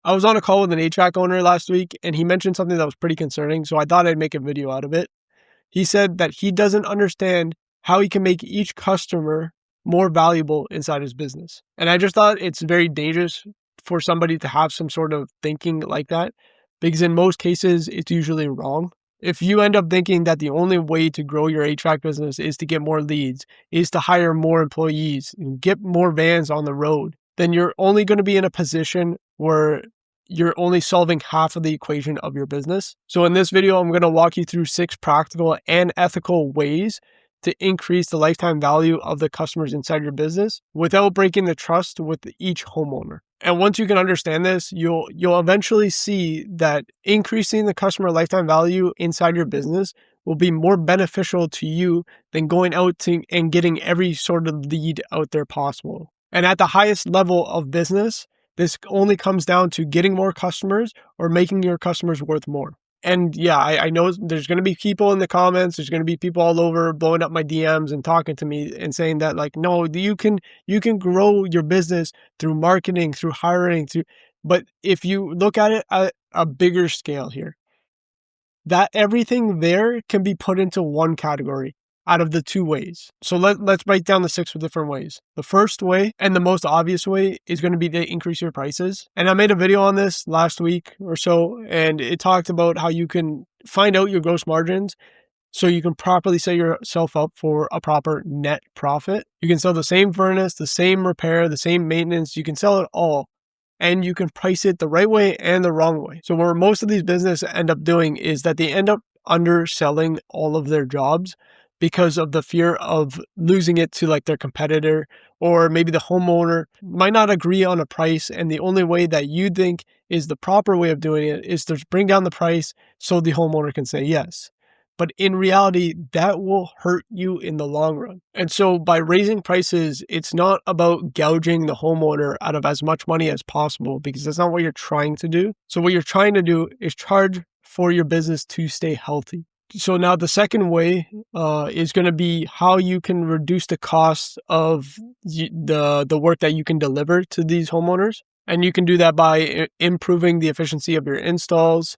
I was on a call with an HVAC owner last week, and he mentioned something that was pretty concerning, so I thought I'd make a video out of it. He said that he doesn't understand how he can make each customer more valuable inside his business. And I just thought it's very dangerous for somebody to have some sort of thinking like that, because in most cases, it's usually wrong. If you end up thinking that the only way to grow your HVAC business is to get more leads, is to hire more employees, and get more vans on the road, then you're only going to be in a position where you're only solving half of the equation of your business. So in this video, I'm going to walk you through 6 practical and ethical ways to increase the lifetime value of the customers inside your business without breaking the trust with each homeowner. And once you can understand this, you'll eventually see that increasing the customer lifetime value inside your business will be more beneficial to you than going out and getting every sort of lead out there possible. And at the highest level of business, this only comes down to getting more customers or making your customers worth more. And yeah, I know there's going to be people in the comments, there's going to be people all over blowing up my DMs and talking to me and saying that like, no, you can grow your business through marketing, through hiring, but if you look at it at a bigger scale here, that everything there can be put into one category out of the 2 ways. So let's break down the 6 different ways. The first way and the most obvious way is going to be to increase your prices. And I made a video on this last week or so, and it talked about how you can find out your gross margins so you can properly set yourself up for a proper net profit. You can sell the same furnace, the same repair, the same maintenance. You can sell it all, and you can price it the right way and the wrong way. So where most of these businesses end up doing is that they end up underselling all of their jobs because of the fear of losing it to like their competitor, or maybe the homeowner might not agree on a price. And the only way that you think is the proper way of doing it is to bring down the price so the homeowner can say yes. But in reality, that will hurt you in the long run. And so by raising prices, it's not about gouging the homeowner out of as much money as possible, because that's not what you're trying to do. So what you're trying to do is charge for your business to stay healthy. So now the second way is going to be how you can reduce the cost of the work that you can deliver to these homeowners. And you can do that by improving the efficiency of your installs,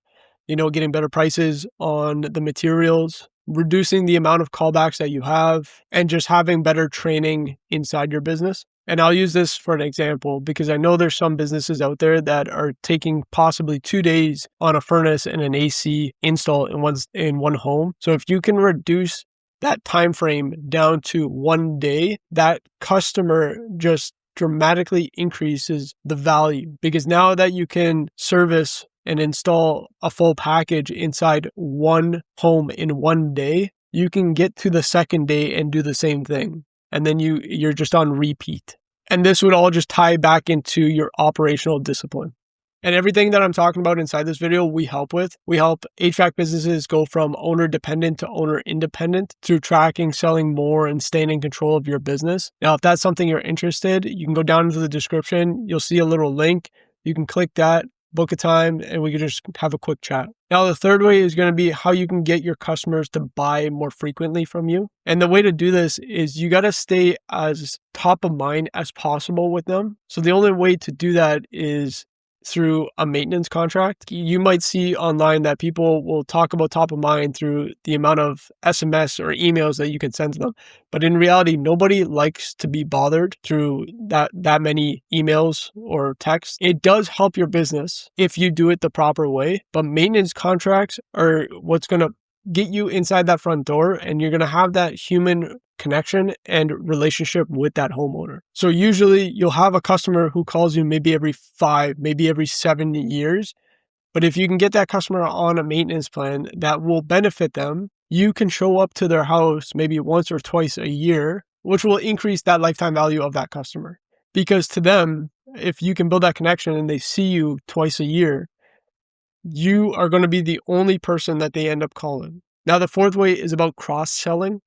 getting better prices on the materials, reducing the amount of callbacks that you have, and just having better training inside your business. And I'll use this for an example because I know there's some businesses out there that are taking possibly 2 days on a furnace and an AC install in one home. So if you can reduce that time frame down to 1 day, that customer just dramatically increases the value, because now that you can service and install a full package inside one home in 1 day, you can get to the second day and do the same thing. And then you're just on repeat. And this would all just tie back into your operational discipline. And everything that I'm talking about inside this video, we help with. We help HVAC businesses go from owner dependent to owner independent through tracking, selling more, and staying in control of your business. Now, if that's something you're interested, you can go down into the description. You'll see a little link. You can click that, book a time, and we can just have a quick chat. Now, the third way is going to be how you can get your customers to buy more frequently from you. And the way to do this is you got to stay as top of mind as possible with them. So the only way to do that is through a maintenance contract. You might see online that people will talk about top of mind through the amount of SMS or emails that you can send to them. But in reality, nobody likes to be bothered through that many emails or texts. It does help your business if you do it the proper way, but maintenance contracts are what's going to get you inside that front door, and you're going to have that human connection and relationship with that homeowner. So usually you'll have a customer who calls you maybe every 5, maybe every 7 years. But if you can get that customer on a maintenance plan that will benefit them, you can show up to their house maybe once or twice a year, which will increase that lifetime value of that customer. Because to them, if you can build that connection and they see you twice a year, you are going to be the only person that they end up calling. Now, the fourth way is about cross-selling.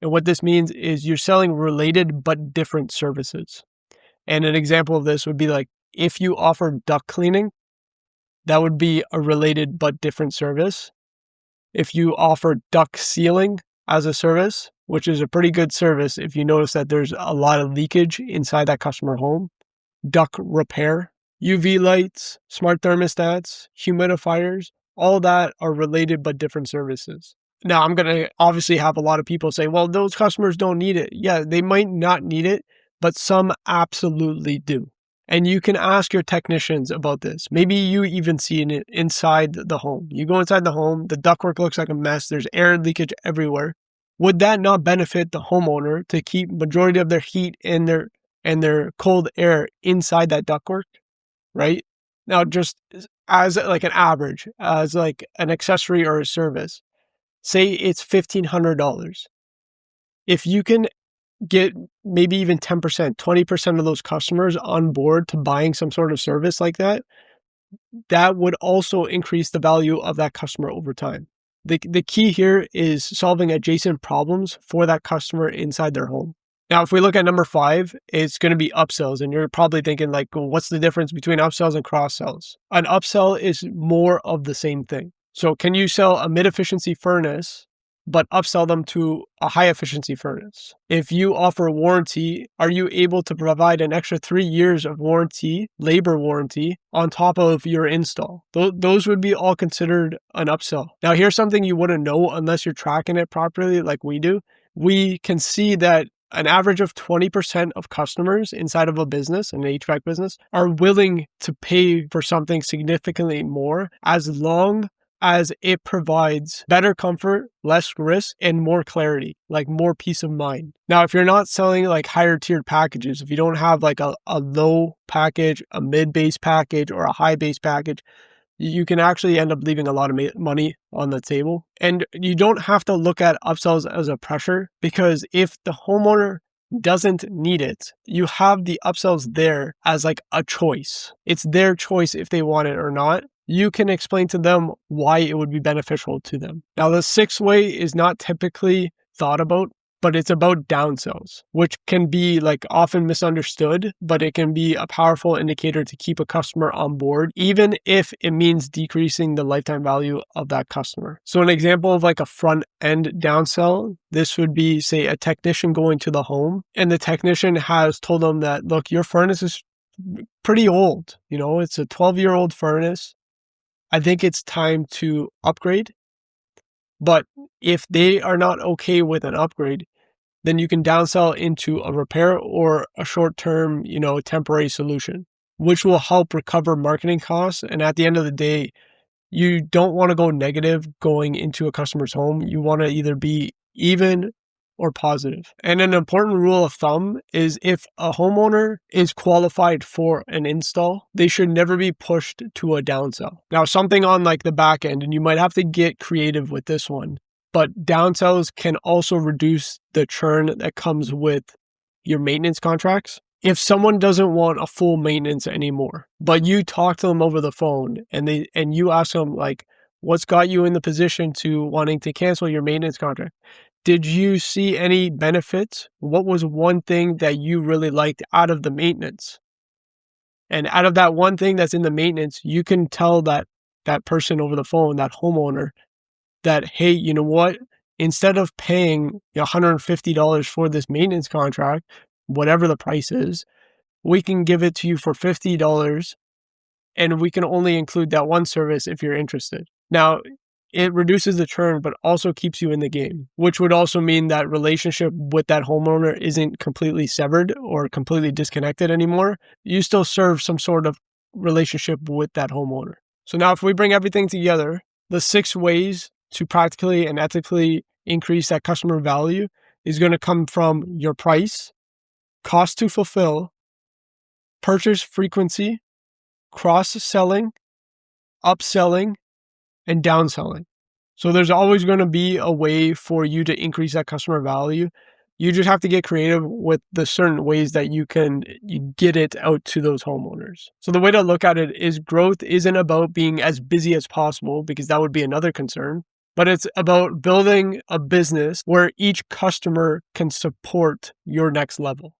And what this means is you're selling related but different services. And an example of this would be like, if you offer duct cleaning, that would be a related but different service. If you offer duct sealing as a service, which is a pretty good service if you notice that there's a lot of leakage inside that customer home, duct repair, UV lights, smart thermostats, humidifiers, all that are related but different services. Now, I'm going to obviously have a lot of people say, well, those customers don't need it. Yeah, they might not need it, but some absolutely do. And you can ask your technicians about this. Maybe you even see it inside the home. You go inside the home, the ductwork looks like a mess. There's air leakage everywhere. Would that not benefit the homeowner to keep majority of their heat and their cold air inside that ductwork, right? Now, just as like an average, as like an accessory or a service, say it's $1,500. If you can get maybe even 10%, 20% of those customers on board to buying some sort of service like that, that would also increase the value of that customer over time. The key here is solving adjacent problems for that customer inside their home. Now, if we look at number 5, it's going to be upsells. And you're probably thinking like, well, what's the difference between upsells and cross sells? An upsell is more of the same thing. So can you sell a mid-efficiency furnace but upsell them to a high efficiency furnace? If you offer a warranty, are you able to provide an extra 3 years of warranty, labor warranty, on top of your install? Those would be all considered an upsell. Now, here's something you wouldn't know unless you're tracking it properly like we do. We can see that an average of 20% of customers inside of a business, an HVAC business, are willing to pay for something significantly more as long as it provides better comfort, less risk, and more clarity, like more peace of mind. Now, if you're not selling like higher tiered packages, if you don't have like a low package, a mid-base package, or a high-base package, you can actually end up leaving a lot of money on the table. And you don't have to look at upsells as a pressure, because if the homeowner doesn't need it, you have the upsells there as like a choice. It's their choice if they want it or not. You can explain to them why it would be beneficial to them. Now, the 6th way is not typically thought about, but it's about downsells, which can be like often misunderstood, but it can be a powerful indicator to keep a customer on board, even if it means decreasing the lifetime value of that customer. So an example of like a front end downsell, this would be, say, a technician going to the home, and the technician has told them that, look, your furnace is pretty old. It's a 12-year-old furnace. I think it's time to upgrade. But if they are not okay with an upgrade, then you can downsell into a repair or a short-term, temporary solution, which will help recover marketing costs. And at the end of the day, you don't want to go negative going into a customer's home. You want to either be even or positive. And an important rule of thumb is if a homeowner is qualified for an install, they should never be pushed to a downsell. Now, something on like the back end, and you might have to get creative with this one, but downsells can also reduce the churn that comes with your maintenance contracts. If someone doesn't want a full maintenance anymore, but you talk to them over the phone and you ask them like, what's got you in the position to wanting to cancel your maintenance contract? Did you see any benefits? What was one thing that you really liked out of the maintenance? And out of that one thing that's in the maintenance, you can tell that person over the phone, that homeowner, that, hey, you know what? Instead of paying $150 for this maintenance contract, whatever the price is, we can give it to you for $50, and we can only include that one service if you're interested. Now, it reduces the churn, but also keeps you in the game, which would also mean that relationship with that homeowner isn't completely severed or completely disconnected anymore. You still serve some sort of relationship with that homeowner. So now if we bring everything together, the 6 ways to practically and ethically increase that customer value is going to come from your price, cost to fulfill, purchase frequency, cross-selling, upselling, and downselling. So there's always going to be a way for you to increase that customer value. You just have to get creative with the certain ways that you get it out to those homeowners. So the way to look at it is growth isn't about being as busy as possible, because that would be another concern, but it's about building a business where each customer can support your next level.